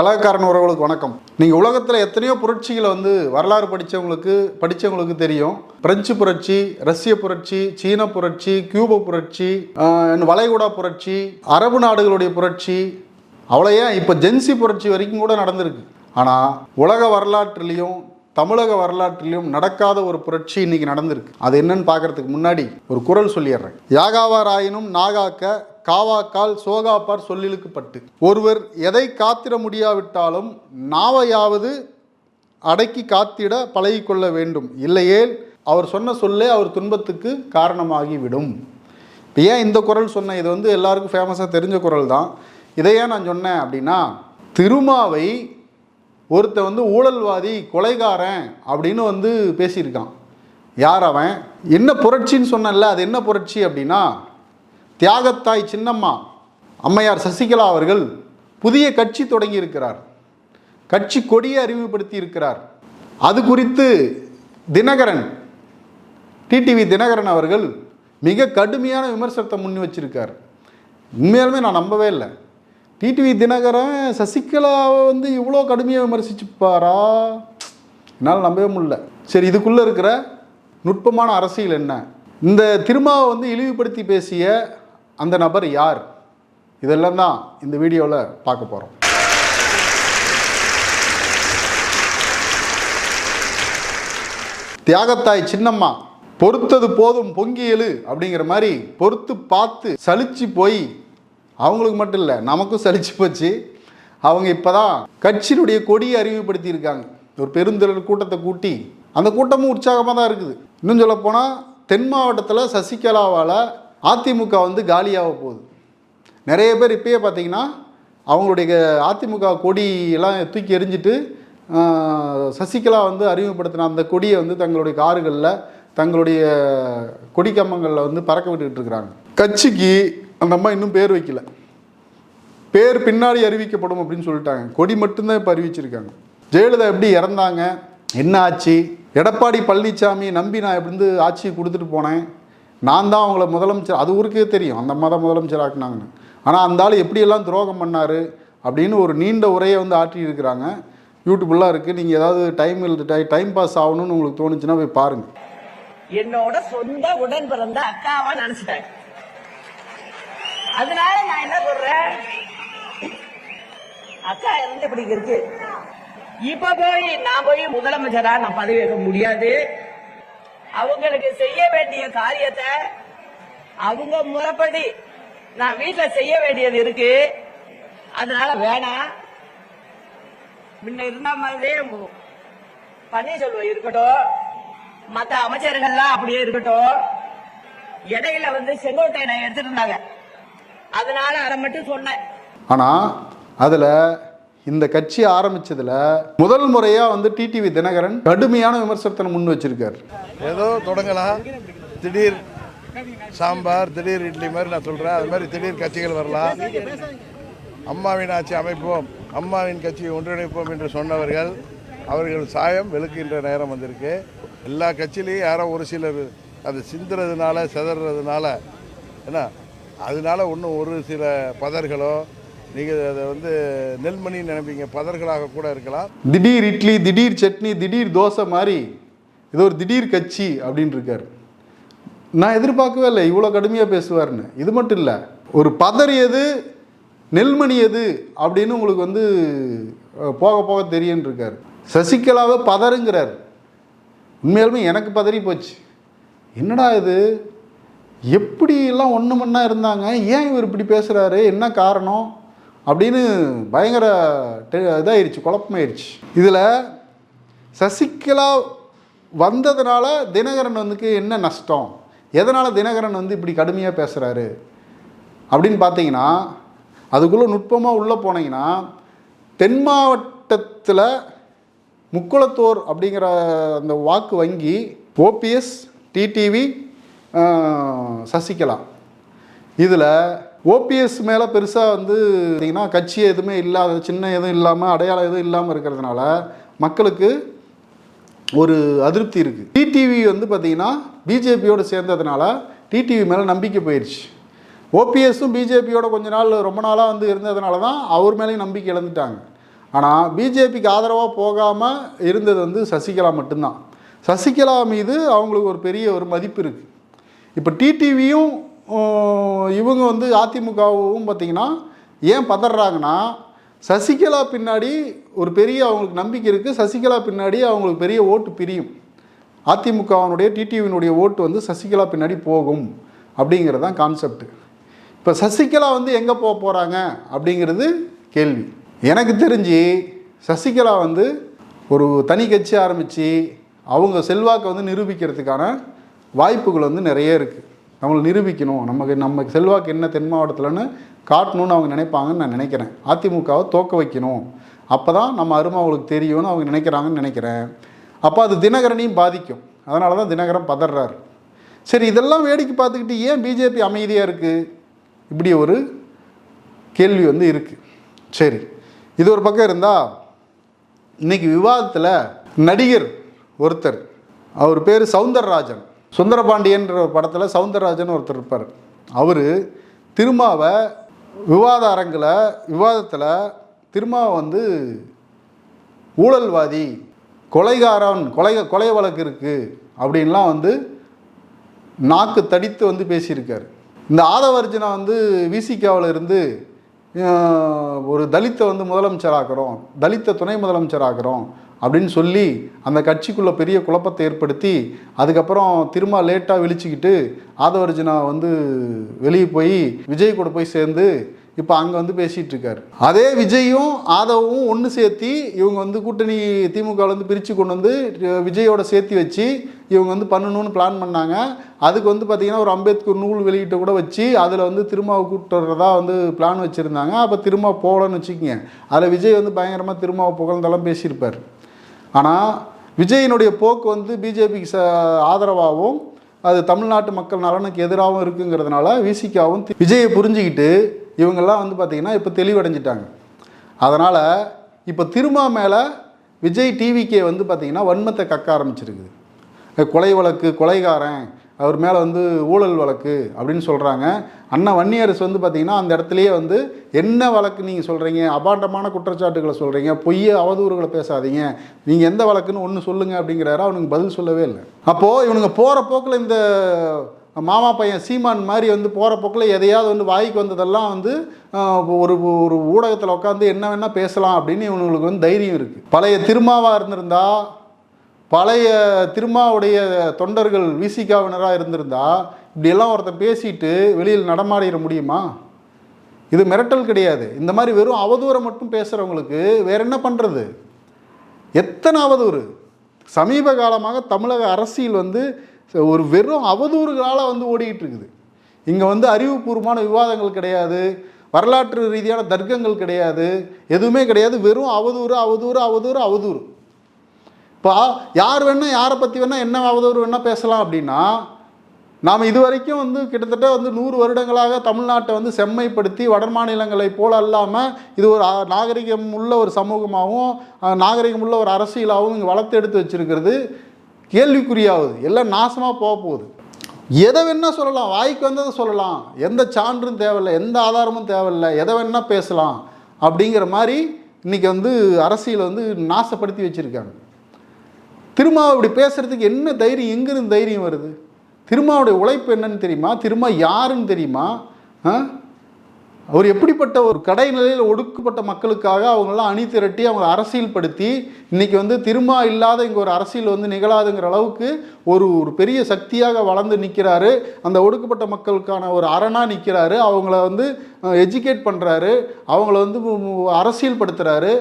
கலாக்காரன் உறவுகளுக்கு வணக்கம். நீங்கள் உலகத்தில் எத்தனையோ புரட்சிகளை வரலாறு படித்தவங்களுக்கு தெரியும். பிரெஞ்சு புரட்சி, ரஷ்ய புரட்சி, சீன புரட்சி, கியூபா புரட்சி, வளைகுடா புரட்சி, அரபு நாடுகளுடைய புரட்சி, அவ்வளோ ஏன் இப்போ ஜென்சி புரட்சி வரைக்கும் கூட நடந்திருக்கு. ஆனால் உலக வரலாற்றிலையும் தமிழக வரலாற்றிலையும் நடக்காத ஒரு புரட்சி இன்னைக்கு நடந்திருக்கு. அது என்னன்னு பார்க்கறதுக்கு முன்னாடி ஒரு குறள் சொல்லிடுறேன். யாகாவாராயினும் நாகாக்க காவாக்கால் சோகாப்பார் சொல்லிலுக்குப்பட்டு. ஒருவர் எதை காத்திட முடியாவிட்டாலும் நாவையாவது அடக்கி காத்திட பழகிக்கொள்ள வேண்டும், இல்லையேல் அவர் சொன்ன சொல்லே அவர் துன்பத்துக்கு காரணமாகிவிடும். இப்போ ஏன் இந்த குறள் சொன்னேன்? இது எல்லாருக்கும் ஃபேமஸாக தெரிஞ்ச குறள் தான். இதை ஏன் நான் சொன்னேன் அப்படின்னா, திருமாவை ஒருத்த ஊழல்வாதி, கொலைகாரன் அப்படின்னு பேசியிருக்கான். யார் அவன்? என்ன புரட்சின்னு சொன்னல, அது என்ன புரட்சி அப்படின்னா, தியாகத்தாய் சின்னம்மா அம்மையார் சசிகலா அவர்கள் புதிய கட்சி தொடங்கி இருக்கிறார். கட்சி கொடியை அறிமுகப்படுத்தி இருக்கிறார். அது குறித்து தினகரன், டிடிவி தினகரன் அவர்கள் மிக கடுமையான விமர்சனத்தை முன் வச்சிருக்கார். உண்மையாலுமே நான் நம்பவே இல்லை. டிடிவி தினகரன் சசிகலாவை இவ்வளோ கடுமையாக விமர்சிச்சுப்பாரா? என்னால் நம்பவே முடியல. சரி, இதுக்குள்ளே இருக்கிற நுட்பமான அரசியல் என்ன? இந்த திருமாவை இழிவுபடுத்தி பேசிய அந்த நபர் யார்? இதெல்லாம் தான் இந்த வீடியோவில் பார்க்க போகிறோம். தியாகத்தாய் சின்னம்மா பொறுத்தது போதும் பொங்கியலு அப்படிங்கிற மாதிரி பொறுத்து பார்த்து சலிச்சு போய், அவங்களுக்கு மட்டும் இல்லை நமக்கும் சலிச்சு போச்சு. அவங்க இப்போ தான் கட்சியினுடைய கொடியை அறிமுகப்படுத்தியிருக்காங்க. ஒரு பெருந்திரள் கூட்டத்தை கூட்டி, அந்த கூட்டமும் உற்சாகமாக தான் இருக்குது. இன்னும் சொல்லப்போனால் தென் மாவட்டத்தில் சசிகலாவால் அதிமுக காலியாக போகுது. நிறைய பேர் இப்போயே பார்த்தீங்கன்னா அவங்களுடைய அதிமுக கொடியெல்லாம் தூக்கி எறிஞ்சிட்டு சசிகலா அறிமுகப்படுத்தின அந்த கொடியை தங்களுடைய காருகளில், தங்களுடைய கொடி கம்பங்களில் பறக்க விட்டுக்கிட்டு இருக்கிறாங்க. கட்சிக்கு அந்த அம்மா இன்னும் பேர் வைக்கல. பேர் பின்னாடி அறிவிக்கப்படும் அப்படின்னு சொல்லிட்டாங்க. கொடி மட்டும்தான் இப்போ அறிவிச்சிருக்காங்க. ஜெயலலிதா எப்படி இறந்தாங்க, என்ன ஆச்சு, எடப்பாடி பழனிசாமி நம்பி நான் எப்படி ஆட்சி கொடுத்துட்டு போனேன், நான் தான் அவங்கள முதலமைச்சர், அது ஊருக்கே தெரியும் அந்த அம்மா தான் முதலமைச்சர் ஆக்குனாங்கன்னு. ஆனால் அந்த ஆள் எப்படியெல்லாம் துரோகம் பண்ணார் அப்படின்னு ஒரு நீண்ட உரையை ஆற்றி இருக்கிறாங்க. யூடியூப்லாம் இருக்குது. நீங்கள் ஏதாவது டைம் பாஸ் ஆகணும்னு உங்களுக்கு தோணுச்சுன்னா போய் பாருங்கள். என்னோட சொந்த உடன் பிறந்த அக்காவா நினைச்சிட்டேன். அதனால நான் என்ன சொல்றேன், அக்கா இருந்து இப்படி இருக்கு. இப்ப நான் போய் முதலமைச்சரா நான் பதவி ஏற்க முடியாது. அவங்களுக்கு செய்ய வேண்டிய காரியத்தை அவங்க முறைப்படி நான் வீட்டுல செய்ய வேண்டியது இருக்கு. அதனால வேணாம். முன்ன இருந்த மாதிரியே பன்னீர்செல்வம் இருக்கட்டும், மற்ற அமைச்சர்கள்லாம் அப்படியே இருக்கட்டும். இடையில செங்கோட்டையனை எடுத்துட்டு இருந்தாங்க, அதனால அதை மட்டும் சொன்னேன். ஆனால் அதில் இந்த கட்சி ஆரம்பிச்சதுல முதல் முறையாக டிடிவி தினகரன் கடுமையான விமர்சனத்தை முன் வச்சிருக்காரு. ஏதோ தொடங்கலாம், திடீர் சாம்பார், திடீர் இட்லி மாதிரி நான் சொல்கிறேன். அது மாதிரி திடீர் கட்சிகள் வரலாம். அம்மாவின் ஆட்சி அமைப்போம், அம்மாவின் கட்சியை ஒன்றிணைப்போம் என்று சொன்னவர்கள், அவர்கள் சாயம் வெளுக்கின்ற நேரம் வந்திருக்கு. எல்லா கட்சியிலையும் யாரோ ஒரு சிலர் அது சிந்துறதுனால செதறதுனால என்ன, அதனால இன்னும் ஒரு சில பதர்களோ, நீங்கள் அதை நெல்மணின்னு நினைப்பீங்க, பதர்களாக கூட இருக்கலாம். திடீர் இட்லி, திடீர் சட்னி, திடீர் தோசை மாதிரி இது ஒரு திடீர் கட்சி அப்படின்னு இருக்காரு. நான் எதிர்பார்க்கவே இல்லை இவ்வளோ கடுமையாக பேசுவார்னு. இது மட்டும் இல்லை, ஒரு பதறியது நெல்மணியது அப்படின்னு உங்களுக்கு போக போக தெரியுன்னு இருக்கார். சசிகலாவை பதறுங்கிறார். உண்மையாலுமே எனக்கு பதறி போச்சு. என்னடா இது, எப்படியெல்லாம் ஒன்று மண்ணா இருந்தாங்க, ஏன் இவர் இப்படி பேசுகிறாரு, என்ன காரணம் அப்படின்னு பயங்கர இதாகிடுச்சு, குழப்பமாயிருச்சு. இதில் சசிகலா வந்ததுனால தினகரன் என்ன நஷ்டம், எதனால் தினகரன் இப்படி கடுமையாக பேசுகிறாரு அப்படின்னு பார்த்தீங்கன்னா, அதுக்குள்ளே நுட்பமாக உள்ளே போனீங்கன்னா, தென் மாவட்டத்தில் முக்குளத்தோர் அப்படிங்கிற அந்த வாக்கு வங்கி ஓபிஎஸ், டிடிவி, சசிகலா. இதில் ஓபிஎஸ் மேலே பெருசாக பார்த்தீங்கன்னா கட்சி எதுவுமே இல்லாத, சின்ன எதுவும் இல்லாமல், அடையாளம் எதுவும் இல்லாமல் இருக்கிறதுனால மக்களுக்கு ஒரு அதிருப்தி இருக்குது. டிடிவி பார்த்தீங்கன்னா பிஜேபியோடு சேர்ந்ததுனால டிடிவி மேலே நம்பிக்கை போயிடுச்சு. ஓபிஎஸும் பிஜேபியோட கொஞ்ச நாள் ரொம்ப நாளாக இருந்ததுனால தான் அவர் மேலேயும் நம்பிக்கை இழந்துட்டாங்க. ஆனால் பிஜேபிக்கு ஆதரவாக போகாமல் இருந்தது வந்து சசிகலா மட்டும்தான். சசிகலா மீது அவங்களுக்கு ஒரு பெரிய ஒரு மதிப்பு இருக்குது. இப்போ டிடிவியும் இவங்க வந்து அதிமுகவும் பார்த்திங்கன்னா ஏன் பதறாங்கன்னா, சசிகலா பின்னாடி ஒரு பெரிய அவங்களுக்கு நம்பிக்கை இருக்குது. சசிகலா பின்னாடி அவங்களுக்கு பெரிய ஓட்டு பிரியும். அதிமுகவினுடைய டிடிவியினுடைய ஓட்டு வந்து சசிகலா பின்னாடி போகும் அப்படிங்கிறது தான் கான்செப்ட். இப்போ சசிகலா வந்து எங்கே போக போகிறாங்க அப்படிங்கிறது கேள்வி. எனக்கு தெரிஞ்சு சசிகலா வந்து ஒரு தனி கட்சி ஆரம்பித்து அவங்க செல்வாக்கை வந்து நிரூபிக்கிறதுக்கான வாய்ப்புகள் வந்து நிறைய இருக்குது. நம்மளை நிரூபிக்கணும், நம்ம செல்வாக்கு என்ன தென் மாவட்டத்தில்னு காட்டணும்னு அவங்க நினைப்பாங்கன்னு நான் நினைக்கிறேன். அதிமுகவை தோக்க வைக்கணும், அப்போ தான் நம்ம அருமை அவங்களுக்கு தெரியும்னு அவங்க நினைக்கிறாங்கன்னு நினைக்கிறேன். அப்போ அது தினகரனையும் பாதிக்கும். அதனால தான் தினகரன் பதறாரு. சரி, இதெல்லாம் வேடிக்கை பார்த்துக்கிட்டு ஏன் பிஜேபி அமைதியாக இருக்குது? இப்படி ஒரு கேள்வி வந்து இருக்குது. சரி, இது ஒரு பக்கம் இருந்தால், இன்றைக்கி விவாதத்தில் நடிகர் ஒருத்தர், அவர் பேர் சவுந்தரராஜன், சுந்தரபாண்டியன்ற ஒரு படத்தில் சவுந்தரராஜன் ஒருத்தர் இருப்பார். அவர் திருமாவை விவாதத்தில் திருமாவை வந்து ஊழல்வாதி, கொலைகாரன், கொலை வழக்கு இருக்குது அப்படின்லாம் வந்து நாக்கு தடித்து வந்து பேசியிருக்கார். இந்த ஆதவர்ஜனா வந்து விசிகாவில் இருந்து ஒரு தலித்தை வந்து முதலமைச்சராக்கிறோம், தலித்தை துணை முதலமைச்சராக்கிறோம் அப்படின்னு சொல்லி அந்த கட்சிக்குள்ளே பெரிய குழப்பத்தை ஏற்படுத்தி அதுக்கப்புறம் திரும்ப லேட்டாக விழிச்சிக்கிட்டு ஆதவர்ஜனா வந்து வெளியே போய் விஜய் கூட போய் சேர்ந்து இப்போ அங்கே வந்து பேசிகிட்டு இருக்காரு. அதே விஜயும் ஆதவும் ஒன்று சேர்த்தி இவங்க வந்து கூட்டணி திமுகவிலேருந்து பிரித்து கொண்டு வந்து விஜயோட சேர்த்து வச்சு இவங்க வந்து பண்ணணும்னு பிளான் பண்ணாங்க. அதுக்கு வந்து பார்த்திங்கன்னா ஒரு அம்பேத்கர் நூல் வெளியிட்ட கூட வச்சு அதில் வந்து திருமாவை கூப்பிட்டு வர்றதா வந்து பிளான் வச்சுருந்தாங்க. அப்போ திரும்ப போகலன்னு வச்சுக்கோங்க. அதில் விஜய் வந்து பயங்கரமாக திருமாவை புகழ்ந்தெல்லாம் பேசியிருப்பார். ஆனால் விஜயினுடைய போக்கு வந்து பிஜேபிக்கு ஆதரவாகவும் அது தமிழ்நாட்டு மக்கள் நலனுக்கு எதிராகவும் இருக்குங்கிறதுனால விசிகாவும் விஜயை புரிஞ்சுக்கிட்டு இவங்கெல்லாம் வந்து பார்த்திங்கன்னா இப்போ தெளிவடைஞ்சிட்டாங்க. அதனால் இப்போ திருமா மேலே விஜய் டிவிக்கே வந்து பார்த்திங்கன்னா வன்மத்தை கக்க ஆரம்பிச்சிருக்குது. கொலை வழக்கு, கொலைகாரன், அவர் மேலே வந்து ஊழல் வழக்கு அப்படின்னு சொல்கிறாங்க. அண்ணா வன்னியரசு வந்து பார்த்திங்கன்னா அந்த இடத்துலையே வந்து என்ன வழக்கு நீங்கள் சொல்கிறீங்க, அபாண்டமான குற்றச்சாட்டுகளை சொல்கிறீங்க, பொய்ய அவதூறுகளை பேசாதீங்க, நீங்கள் எந்த வழக்குன்னு ஒன்று சொல்லுங்கள் அப்படிங்கிறாரு. அவனுக்கு பதில் சொல்லவே இல்லை. அப்போது இவனுங்க போகிற போக்கில் இந்த மாமா பையன் சீமான் மாதிரி வந்து போகிற போக்கில் எதையாவது வந்து வாய்க்கு வந்ததெல்லாம் வந்து ஒரு ஒரு ஊடகத்தில் உட்காந்து என்ன வேணால் பேசலாம் அப்படின்னு இவனுங்களுக்கு வந்து தைரியம் இருக்குது. பழைய திருமாவாக இருந்திருந்தா, பழைய திருமாவுடைய தொண்டர்கள் விசிகாவினராக இருந்திருந்தா இப்படியெல்லாம் ஒருத்தன் பேசிட்டு வெளியில் நடமாடிட முடியுமா? இது மிரட்டல் கிடையாது. இந்த மாதிரி வெறும் அவதூறை மட்டும் பேசுகிறவங்களுக்கு வேற என்ன பண்ணுறது? எத்தனை அவதூறு! சமீப காலமாக தமிழக அரசியல் வந்து ஒரு வெறும் அவதூறுகளால் வந்து ஓடிக்கிட்டு இருக்குது. இங்கே வந்து அறிவுபூர்வமான விவாதங்கள் கிடையாது, வரலாற்று ரீதியான தர்க்கங்கள் கிடையாது, எதுவுமே கிடையாது. வெறும் அவதூறு அவதூறு அவதூறு அவதூறு. இப்போ யார் வேணால் யாரை பற்றி வேணால் என்ன அவதூறு வேணால் பேசலாம் அப்படின்னா, நாம் இது வரைக்கும் வந்து கிட்டத்தட்ட வந்து 100 வருடங்களாக தமிழ்நாட்டை வந்து செம்மைப்படுத்தி வட மாநிலங்களை போல் அல்லாமல் இது ஒரு நாகரிகம் உள்ள ஒரு சமூகமாகவும் நாகரிகம் உள்ள ஒரு அரசியலாகவும் இங்கே வளர்த்து எடுத்து வச்சுருக்கிறது கேள்விக்குறியாகுது. எல்லாம் நாசமாக போக போகுது. எதை வேணால் சொல்லலாம், வாய்க்கு வந்ததை சொல்லலாம், எந்த சான்றும் தேவையில்லை, எந்த ஆதாரமும் தேவையில்லை, எதை வேணால் பேசலாம் அப்படிங்கிற மாதிரி இன்றைக்கி வந்து அரசியலை வந்து நாசப்படுத்தி வச்சுருக்காங்க. திருமாவை இப்படி பேசுகிறதுக்கு என்ன தைரியம், எங்கேருந்து தைரியம் வருது? திருமாவுடைய உழைப்பு என்னன்னு தெரியுமா? திருமா யாருன்னு தெரியுமா? அவர் எப்படிப்பட்ட ஒரு கடைநிலையில் ஒடுக்கப்பட்ட மக்களுக்காக அவங்களெல்லாம் அணி திரட்டி அவங்கள அரசியல் படுத்தி இன்றைக்கி வந்து திருமா இல்லாத இங்கே ஒரு அரசியல் வந்து நிகழாதுங்கிற அளவுக்கு ஒரு பெரிய சக்தியாக வளர்ந்து நிற்கிறாரு. அந்த ஒடுக்கப்பட்ட மக்களுக்கான ஒரு அரணாக நிற்கிறாரு. அவங்கள வந்து எஜுகேட் பண்ணுறாரு, அவங்கள வந்து அரசியல் படுத்துகிறாரு.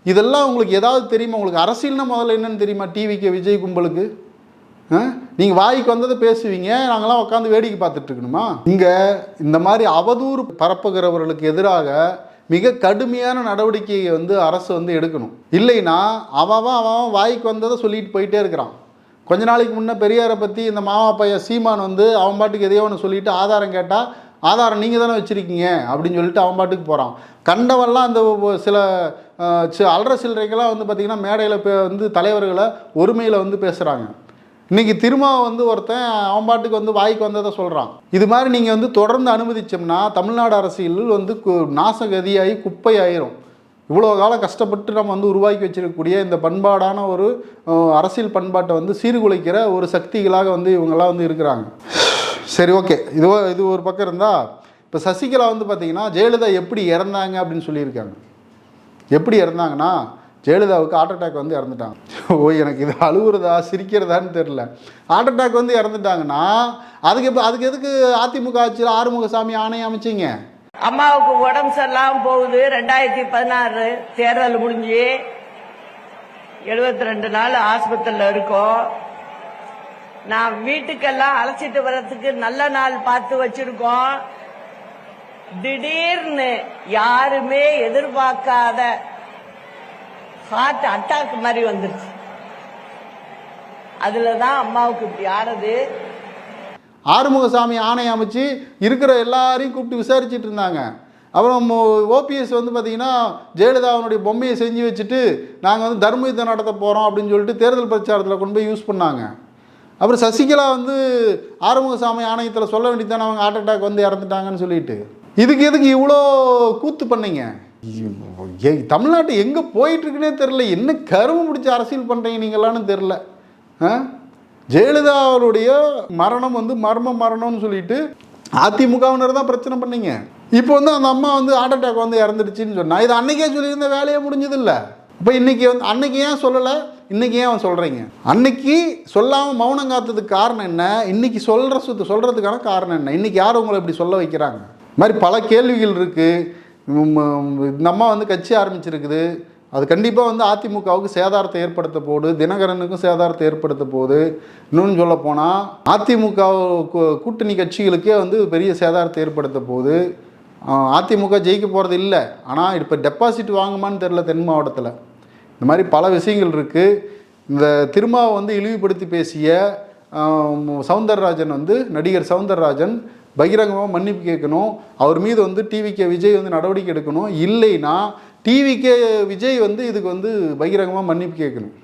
இதெல்லாம் உங்களுக்கு ஏதாவது தெரியுமா? உங்களுக்கு அரசியல்னா முதல்ல என்னன்னு தெரியுமா? டிவிக்கு விஜய் கும்பலுக்கு நீங்கள் வாய்க்கு வந்ததை பேசுவீங்க, நாங்களாம் உட்காந்து வேடிக்கை பார்த்துட்டு இருக்கணுமா? இங்கே இந்த மாதிரி அவதூறு பரப்புகிறவர்களுக்கு எதிராக மிக கடுமையான நடவடிக்கையை வந்து அரசு வந்து எடுக்கணும். இல்லைன்னா அவன் வாய்க்கு வந்ததை சொல்லிட்டு போயிட்டே இருக்கிறான். கொஞ்ச நாளைக்கு முன்னே பெரியாரை பற்றி இந்த மாமா பையன் சீமான் வந்து அவன் பாட்டுக்கு எதையோ ஒன்று சொல்லிவிட்டு ஆதாரம் கேட்டால் ஆதாரம் நீங்கள் தானே வச்சுருக்கீங்க அப்படின்னு சொல்லிட்டு அவன் பாட்டுக்கு போகிறான். கண்டவெல்லாம் அந்த சில அல்ற சில்லறைகளாக வந்து பார்த்திங்கன்னா மேடையில் வந்து தலைவர்களை ஒருமையில் வந்து பேசுகிறாங்க. இன்றைக்கி திருமாவை வந்து ஒருத்தன் அவன் பாட்டுக்கு வந்து வாய்க்கு வந்ததை சொல்கிறான். இது மாதிரி நீங்கள் வந்து தொடர்ந்து அனுமதிச்சோம்னா தமிழ்நாடு அரசியல் வந்து நாசகதியாகி குப்பை ஆயிரும். இவ்வளோ காலம் கஷ்டப்பட்டு நம்ம வந்து உருவாக்கி வச்சிருக்கக்கூடிய இந்த பண்பாடான ஒரு அரசியல் பண்பாட்டை வந்து சீர்குலைக்கிற ஒரு சக்திகளாக வந்து இவங்கெல்லாம் வந்து இருக்கிறாங்க. சரி, ஓகே, இது ஒரு பக்கம் இருந்தால், இப்போ சசிகலா வந்து பார்த்திங்கன்னா ஜெயலலிதா எப்படி இறந்தாங்க அப்படின்னு சொல்லியிருக்காங்க. எப்படி இறந்தாங்கன்னா, ஜெயலலிதாவுக்கு ஹார்ட் அட்டாக் வந்து இறந்துட்டாங்க. ஓ, எனக்கு இது அழுகுறதா சிரிக்கிறதான்னு தெரில. ஹார்ட் அட்டாக் வந்து இறந்துட்டாங்கன்னா அதுக்கு எதுக்கு அதிமுக ஆட்சியில் ஆறுமுகசாமி ஆணையம் அமைச்சிங்க? அம்மாவுக்கு உடம்பு சரியில்லாம போகுது. 2016 தேர்தல் முடிஞ்சு 72 நாள் ஆஸ்பத்திரியில இருக்கோம். நான் வீட்டுக்கெல்லாம் அழைச்சிட்டு வர்றதுக்கு நல்ல நாள் பார்த்து வச்சிருக்கோம். திடீர்னு யாருமே எதிர்பார்க்காத ஹார்ட் அட்டாக் மாதிரி வந்துருச்சு. அதுலதான் அம்மாவுக்கு இப்படி ஆனது. ஆறுமுகசாமி ஆணையம் அமைச்சு இருக்கிற எல்லாரையும் கூப்பிட்டு விசாரிச்சுட்டு இருந்தாங்க. அப்புறம் ஓபிஎஸ் வந்து பார்த்திங்கன்னா ஜெயலலிதாவுடைய பொம்மையை செஞ்சு வச்சுட்டு நாங்கள் வந்து தர்ம யுத்தம் நடத்த போகிறோம் அப்படின்னு சொல்லிட்டு தேர்தல் பிரச்சாரத்தில் கொண்டு போய் யூஸ் பண்ணாங்க. அப்புறம் சசிகலா வந்து ஆறுமுகசாமி ஆணையத்தில் சொல்ல வேண்டியதானே அவங்க ஹார்ட் அட்டாக் வந்து இறந்துட்டாங்கன்னு சொல்லிட்டு. இதுக்கு எதுக்கு இவ்வளோ கூத்து பண்ணீங்க? தமிழ்நாட்டு எங்கே போயிட்டுருக்குன்னே தெரில. என்ன கரும்பு பிடிச்ச அரசியல் பண்ணுறீங்க நீங்களான்னு தெரில. ஜெயலலிதா அவருடைய மரணம் வந்து மர்ம மரணம்னு சொல்லிட்டு அதிமுகவினர் தான் பிரச்சனை பண்ணீங்க. இப்போ வந்து அந்த அம்மா வந்து ஹார்ட் அட்டாக் வந்து இறந்துடுச்சின்னு சொன்னா, இது அன்னைக்கே சொல்லியிருந்த வேலையே முடிஞ்சது இல்லை. இப்போ இன்னைக்கு வந்து அன்னைக்கு ஏன் சொல்லலை, இன்னைக்கு ஏன் சொல்கிறீங்க? அன்னைக்கு சொல்லாமல் மௌனம் காத்ததுக்கு காரணம் என்ன? இன்னைக்கு சொல்கிறதுக்கான காரணம் என்ன? இன்னைக்கு யார் உங்களை இப்படி சொல்ல வைக்கிறாங்க? இது மாதிரி பல கேள்விகள் இருக்குது. இந்த அம்மா வந்து கட்சி ஆரம்பிச்சிருக்குது. அது கண்டிப்பாக வந்து அதிமுகவுக்கு சேதாரத்தை ஏற்படுத்த போகுது, தினகரனுக்கும் சேதாரத்தை ஏற்படுத்த போகுது. இன்னொன்று சொல்ல போனால் அதிமுக கூட்டணி கட்சிகளுக்கே வந்து பெரிய சேதாரத்தை ஏற்படுத்த போகுது. அதிமுக ஜெயிக்க போகிறது இல்லை, ஆனால் இப்போ டெபாசிட் வாங்குமான்னு தெரில தென் மாவட்டத்தில். இந்த மாதிரி பல விஷயங்கள் இருக்குது. இந்த திருமாவை வந்து இழிவுபடுத்தி பேசிய சவுந்தரராஜன் வந்து நடிகர் சவுந்தரராஜன் பகிரங்கமாக மன்னிப்பு கேட்கணும். அவர் மீது வந்து டிவிகே விஜய் வந்து நடவடிக்கை எடுக்கணும். இல்லைன்னா டிவிகே விஜய் வந்து இதுக்கு வந்து பகிரங்கமாக மன்னிப்பு கேட்கணும்.